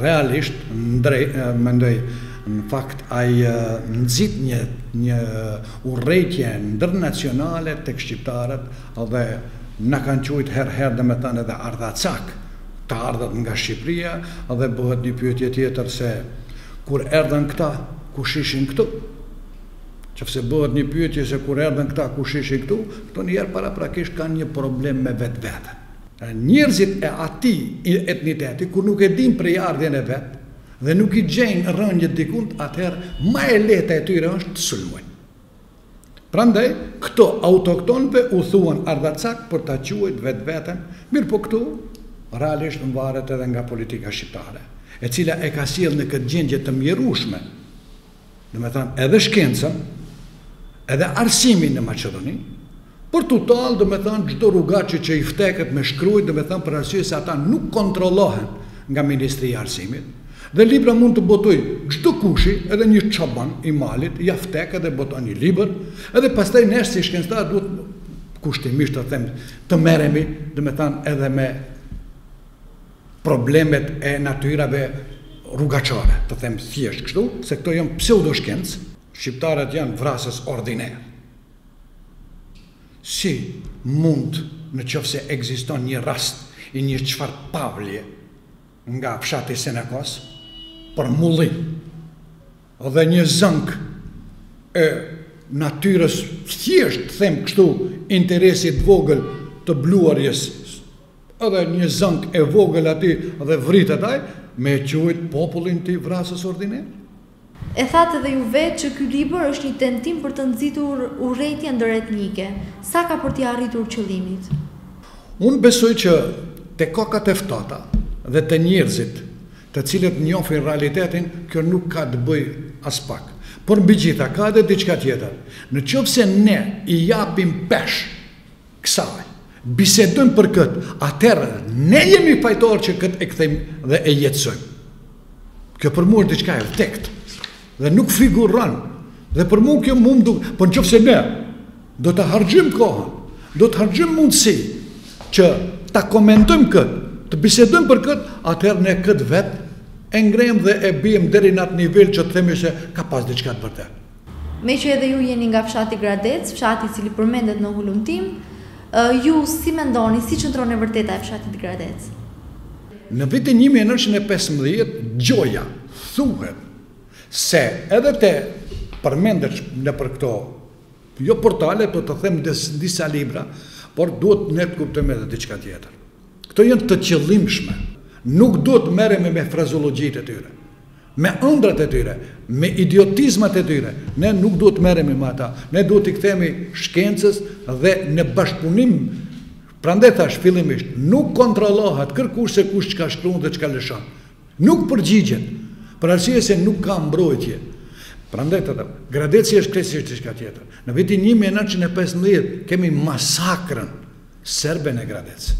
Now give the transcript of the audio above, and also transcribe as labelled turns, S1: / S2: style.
S1: realisht, mendoj, në fakt, ai nxit një urrejtje ndërnacionale tek shqiptarët dhe na kanë quajt herë dhe me thënë edhe ardhacak të ardhat nga Shqipëria dhe bëhet një pyetje tjetër se kur erdhen këta, kush ishin këtu? Qëse bëhet një pyetje se kur erdhen këta, kush ishin këtu, këto njerë paraprakisht kanë një problem me vetveten. Njerëzit e atij etniteti, kur nuk e din prej ardhjen e vet dhe nuk i gjejnë rënjët dikund, atëherë më e lehta e tyre është të sulmojnë. Prandaj, këto autoktonëve u thuan ardhacak për ta quajtur vetveten, mirë po këtu realisht varet edhe nga politika shqiptare, e cila e ka sjellë në këtë gjendje të mjerueshme, domethënë edhe shkencën, edhe arsimin në Maqedoni, për total domethënë çdo rrugaçi që i vteket me shkruaj, domethënë për arsye se ata nuk kontrollohen nga Ministria e Arsimit. Dhe libra mund të botoj çdo kushi, edhe një çoban i malit, ja vtek edhe boton një libër, edhe pastaj ne si shkencëtar duhet kushtimisht të them të merremi, domethënë edhe me problemet e natyrave rrugaçare, të them thjesht kështu, se këto janë pseudoshkencë, shqiptarët janë vrasës ordiner. Si mund, në qoftë se ekziston një rast i një çfarë Pavlje nga fshati Senekos, për mullim, dhe një zënk e natyrës thjesht, them kështu, interesit vogël të bluarjes, edhe një zënk e vogël aty dhe vritet ai, me quajt popullin të vrasës ordiner.
S2: E thatë edhe ju vetë që ky libër është një tentim për të nxitur urrejtje ndëretnike. Sa ka për t'i arritur qëllimit?
S1: Unë besoj që te kokat e ftohta dhe te njerëzit të cilët njohin realitetin, kjo nuk ka të bëj as pak. Por mbi gjitha ka edhe diçka tjetër. Në qoftë se ne i japim pesh kësaj, bisedojmë për këtë, atëherë ne jemi fajtorë që këtë e kthejmë dhe e jetësojmë. Kjo për mua është diçka e vdektë dhe nuk figuron. Dhe për mua kjo mund duk, por nëse ne do të harxojmë kohën, do të harxojmë mundësi që ta komentojmë këtë, të bisedojmë për këtë, atëherë ne këtë vetë e ngrem dhe e bijem deri në atë nivel që të themi se ka pas diçka të vërtetë.
S2: Me që edhe ju jeni nga fshati Gradec, fshati i cili përmendet në hulumtim, ju si mendoni, si qëndron e vërteta e fshatit Gradec?
S1: Në vitin 1915, gjoja thuhet se edhe te përmendet në për këto, jo portale, po të them disa libra, por duhet ne të kuptojmë edhe diçka tjetër. Këto janë të qëllimshme. Nuk duhet merremi me frazologjitë e tyre, me ëndrat e tyre, me idiotizmat e tyre. Ne nuk duhet merremi me ata. Ne duhet i kthemi shkencës dhe në bashkëpunim. Prandaj thash fillimisht, nuk kontrollohet kërkush se kush çka shkruan dhe çka lëshon. Nuk përgjigjet, për arsye se nuk ka mbrojtje. Prandaj Gradeci është krejtësisht diçka tjetër. Në vitin 1915 kemi masakrën serbe në Gradec.